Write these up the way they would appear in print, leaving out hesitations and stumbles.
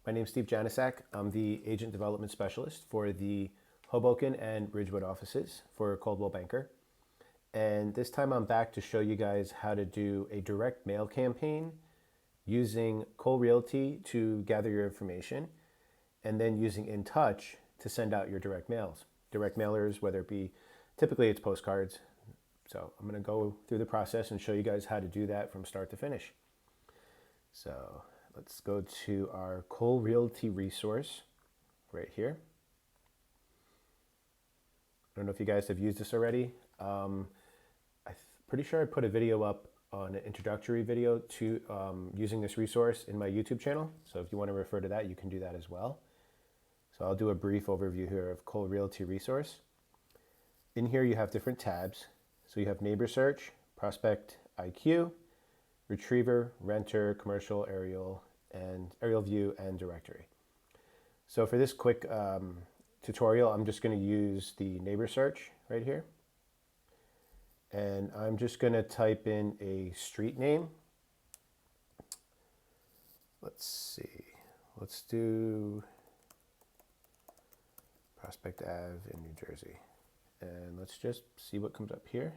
My name is Steve Janisak. I'm the Agent Development Specialist for the Hoboken and Ridgewood offices for Coldwell Banker. And this time I'm back to show you guys how to do a direct mail campaign using Cole Realty to gather your information and then using InTouch to send out your direct mails. Direct mailers, whether it be, typically it's postcards. So I'm going to go through the process and show you guys how to do that from start to finish. So let's go to our Cole Realty Resource right here. I don't know if you guys have used this already. I'm pretty sure I put a video up on an introductory video to using this resource in my YouTube channel. So if you want to refer to that, you can do that as well. So I'll do a brief overview here of Cole Realty Resource. In here you have different tabs. So you have Neighbor Search, Prospect IQ, Retriever, Renter, Commercial, Aerial View, and Directory. So for this quick tutorial, I'm just going to use the Neighbor Search right here. And I'm just going to type in a street name. Let's see. Let's do Prospect Ave in New Jersey. And let's just see what comes up here.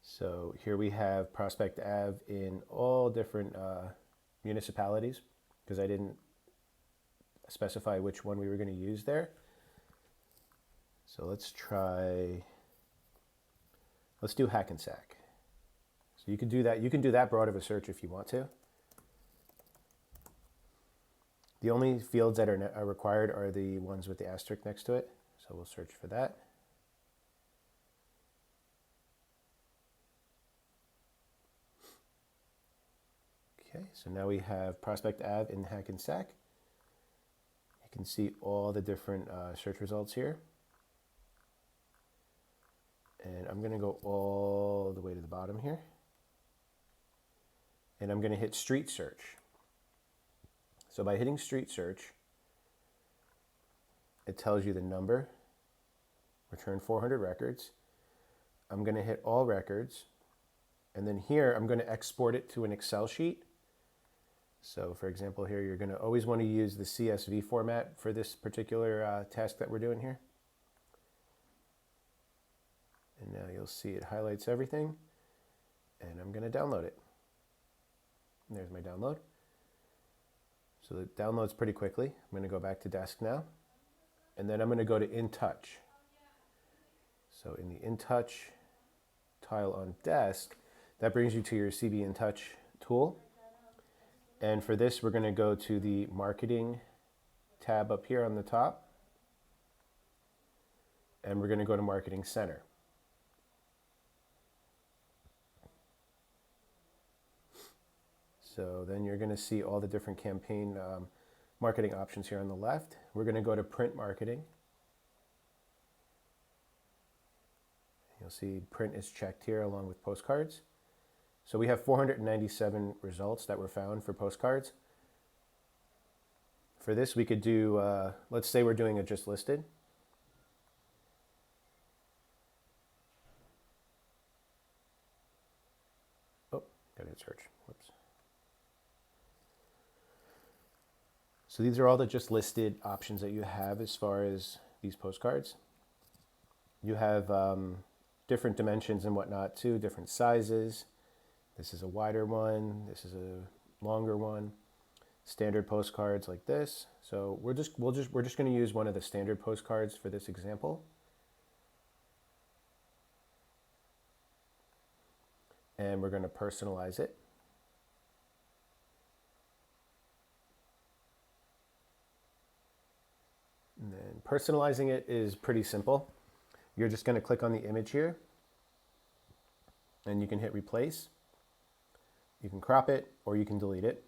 So here we have Prospect Ave in all different municipalities because I didn't specify which one we were going to use there. So let's do Hackensack. So you can do that. You can do that broad of a search if you want to. The only fields that are required are the ones with the asterisk next to it. So we'll search for that. Okay, so now we have Prospect Ave in Hackensack. You can see all the different search results here. And I'm going to go all the way to the bottom here. And I'm going to hit Street Search. So by hitting Street Search, it tells you the number, return 400 records. I'm going to hit All Records. And then here, I'm going to export it to an Excel sheet. So for example, here, you're going to always want to use the CSV format for this particular task that we're doing here. And now you'll see it highlights everything. And I'm going to download it. And there's my download. So it downloads pretty quickly. I'm going to go back to Desk now. And then I'm going to go to InTouch. So in the InTouch tile on Desk, that brings you to your CB InTouch tool. And for this, we're going to go to the Marketing tab up here on the top. And we're going to go to Marketing Center. So then you're going to see all the different campaign marketing options here on the left. We're going to go to Print Marketing. You'll see print is checked here along with postcards. So we have 497 results that were found for postcards. For this, we could do, let's say we're doing a just listed. Oh, gotta hit search. Whoops. So these are all the just listed options that you have as far as these postcards. You have different dimensions and whatnot too, different sizes. This is a wider one. This is a longer one. Standard postcards like this. So we're just going to use one of the standard postcards for this example. And we're going to personalize it. And then personalizing it is pretty simple. You're just going to click on the image here and you can hit replace. You can crop it or you can delete it.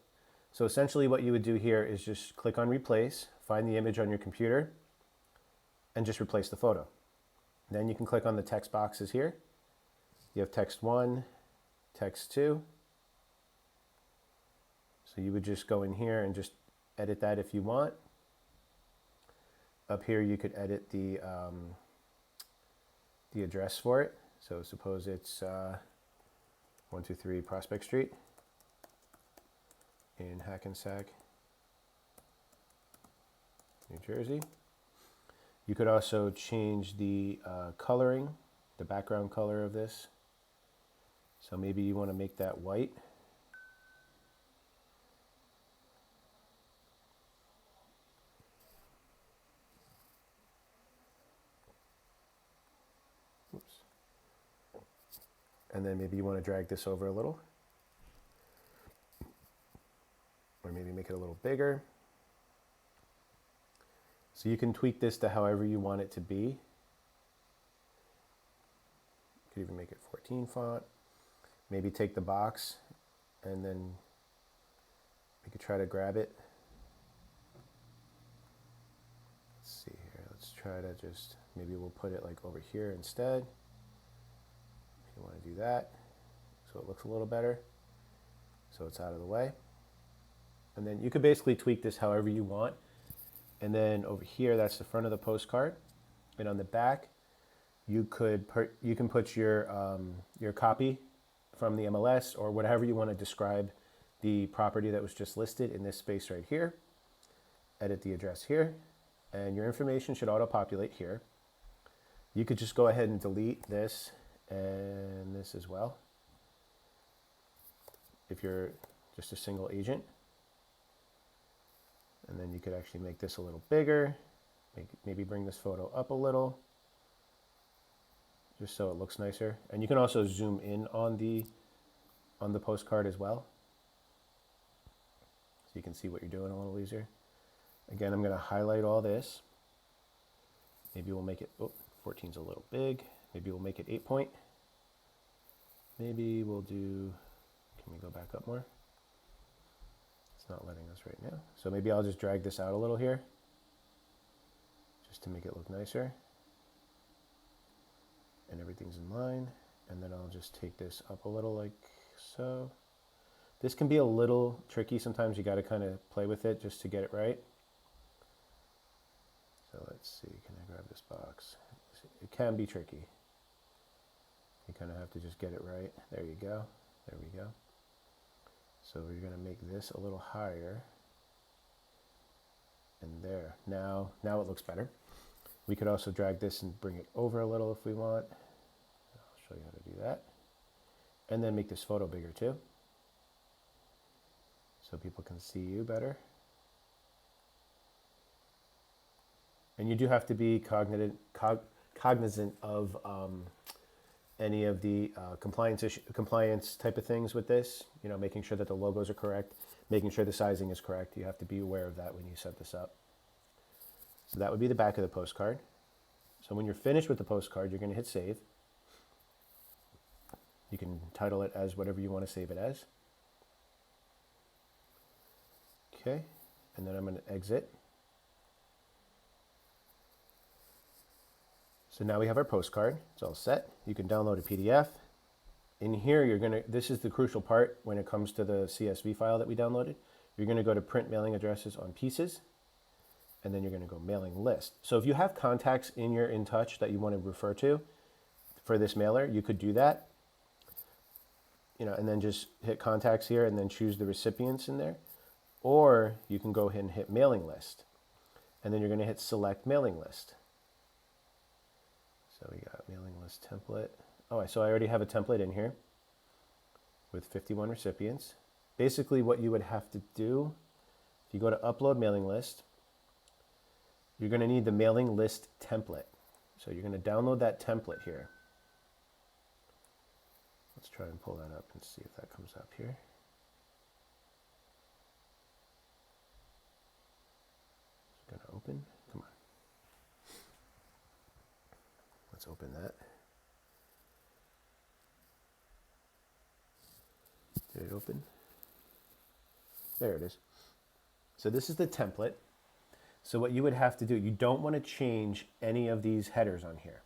So essentially what you would do here is just click on replace, find the image on your computer and just replace the photo. Then you can click on the text boxes here. You have text 1, text 2. So you would just go in here and just edit that if you want. Up here you could edit the address for it. So suppose it's 123 Prospect Street in Hackensack, New Jersey. You could also change the coloring, the background color of this. So maybe you want to make that white. Oops. And then maybe you want to drag this over a little. Or maybe make it a little bigger. So you can tweak this to however you want it to be. You could even make it 14 font. Maybe take the box and then we could try to grab it. Let's see here. Let's try to just, maybe we'll put it like over here instead. If you want to do that, so it looks a little better. So it's out of the way. And then you could basically tweak this however you want. And then over here, that's the front of the postcard. And on the back, you can put your copy from the MLS or whatever you want to describe the property that was just listed in this space right here. Edit the address here, and your information should auto-populate here. You could just go ahead and delete this and this as well if you're just a single agent. And then you could actually make this a little bigger, maybe bring this photo up a little, just so it looks nicer. And you can also zoom in on the postcard as well, so you can see what you're doing a little easier. Again, I'm going to highlight all this. Maybe we'll make it, 14's a little big. Maybe we'll make it 8 point. Maybe we'll do, can we go back up more? It's not letting us right now. So maybe I'll just drag this out a little here, just to make it look nicer. And everything's in line. And then I'll just take this up a little like so. This can be a little tricky. Sometimes you got to kind of play with it just to get it right. So let's see, can I grab this box? It can be tricky. You kind of have to just get it right. There you go. There we go. So we're going to make this a little higher. And there. Now it looks better. We could also drag this and bring it over a little if we want. I'll show you how to do that. And then make this photo bigger too, so people can see you better. And you do have to be cognizant of any of the compliance type of things with this. You know, making sure that the logos are correct, making sure the sizing is correct. You have to be aware of that when you set this up. So that would be the back of the postcard. So when you're finished with the postcard, you're going to hit save. You can title it as whatever you want to save it as. Okay, and then I'm going to exit. So now we have our postcard. It's all set. You can download a PDF. In here, this is the crucial part when it comes to the CSV file that we downloaded. You're going to go to print mailing addresses on pieces, and then you're going to go mailing list. So if you have contacts in your InTouch that you want to refer to for this mailer, you could do that. You know, and then just hit contacts here and then choose the recipients in there. Or you can go ahead and hit mailing list. And then you're going to hit select mailing list. So we got mailing list template. Oh, so I already have a template in here with 51 recipients. Basically what you would have to do, if you go to upload mailing list, you're going to need the mailing list template. So you're going to download that template here. Let's try and pull that up and see if that comes up here. It's going to open. Come on. Let's open that. Did it open? There it is. So this is the template. So what you would have to do, you don't want to change any of these headers on here.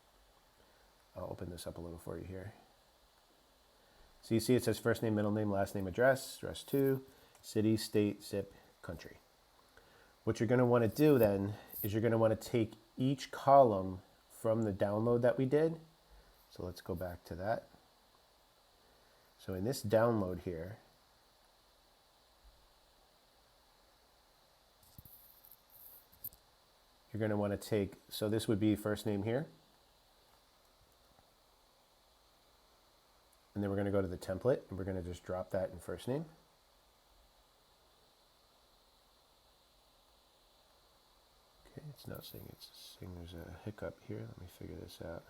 I'll open this up a little for you here. So you see it says first name, middle name, last name, address 2, city, state, zip, country. What you're going to want to do then is you're going to want to take each column from the download that we did. So let's go back to that. So in this download here, you're going to want to take, so this would be first name here. And then we're going to go to the template and we're going to just drop that in first name. Okay, it's not saying it's saying there's a hiccup here. Let me figure this out.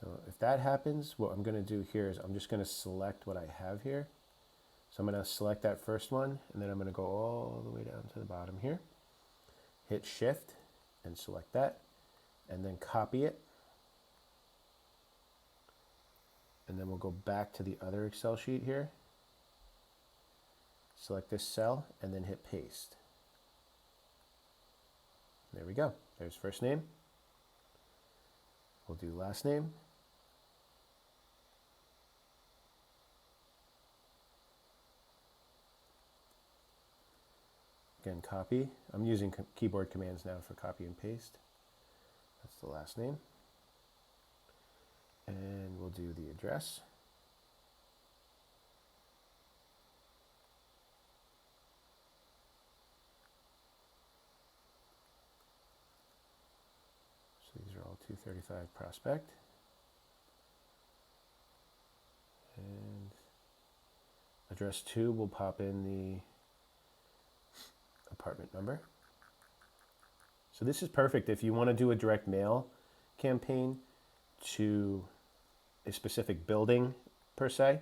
So if that happens, what I'm going to do here is I'm just going to select what I have here. So I'm going to select that first one, and then I'm going to go all the way down to the bottom here. Hit Shift and select that, and then copy it. And then we'll go back to the other Excel sheet here. Select this cell, and then hit Paste. There we go. There's first name. We'll do last name. Again, copy. I'm using keyboard commands now for copy and paste. That's the last name. And we'll do the address. So these are all 235 Prospect. And address 2 will pop in the apartment number. So this is perfect if you want to do a direct mail campaign to a specific building per se.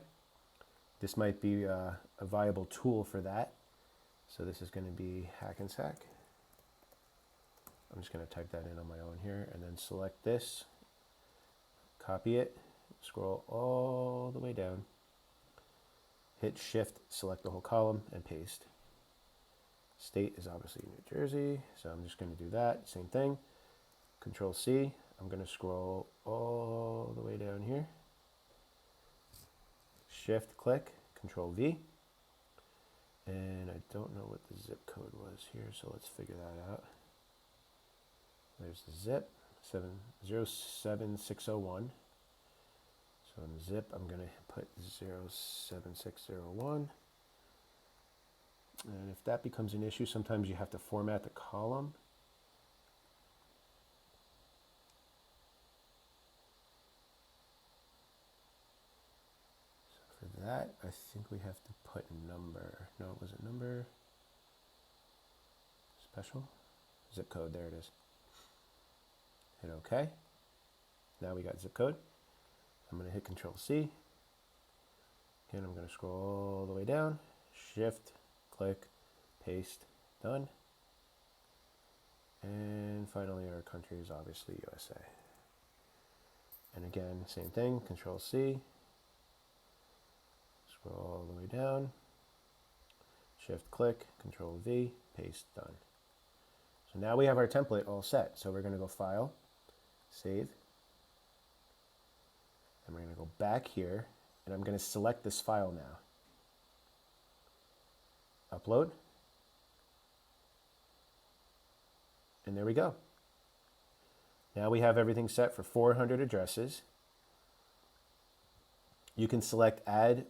This might be a viable tool for that. So this is going to be Hackensack. I'm just going to type that in on my own here and then select this, copy it, scroll all the way down, hit Shift, select the whole column and paste. State is obviously New Jersey, so I'm just going to do that. Same thing. Control C. I'm going to scroll all the way down here. Shift click, Control V. And I don't know what the zip code was here, so let's figure that out. There's the zip, 07601. So in the zip, I'm going to put 07601. And if that becomes an issue, sometimes you have to format the column. So for that, I think we have to put number. No, was it number? Special? Zip code, there it is. Hit OK. Now we got zip code. I'm going to hit Control C. Again, I'm going to scroll all the way down. Shift. Click, paste, done. And finally our country is obviously USA. And again, same thing, Control C. Scroll all the way down. Shift click, Control V, paste, done. So now we have our template all set. So we're going to go File, Save. And we're going to go back here, and I'm going to select this file now. Upload. And there we go. Now we have everything set for 400 addresses. You can select add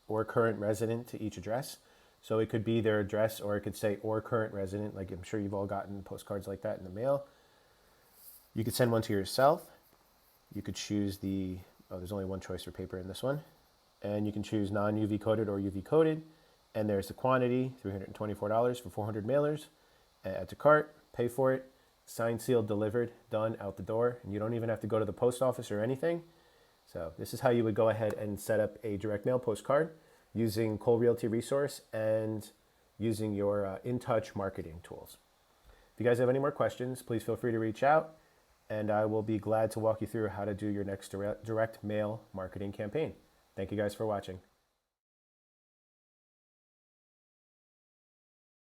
or current resident to each address. So it could be their address, or it could say or current resident, like I'm sure you've all gotten postcards like that in the mail. You could send one to yourself. You could choose the, there's only one choice for paper in this one. And you can choose non-UV coated or UV coated. And there's the quantity, $324 for 400 mailers. Add to cart, pay for it, signed, sealed, delivered, done, out the door. And you don't even have to go to the post office or anything. So this is how you would go ahead and set up a direct mail postcard using Coldwell Realty Resource and using your InTouch marketing tools. If you guys have any more questions, please feel free to reach out, and I will be glad to walk you through how to do your next direct mail marketing campaign. Thank you guys for watching.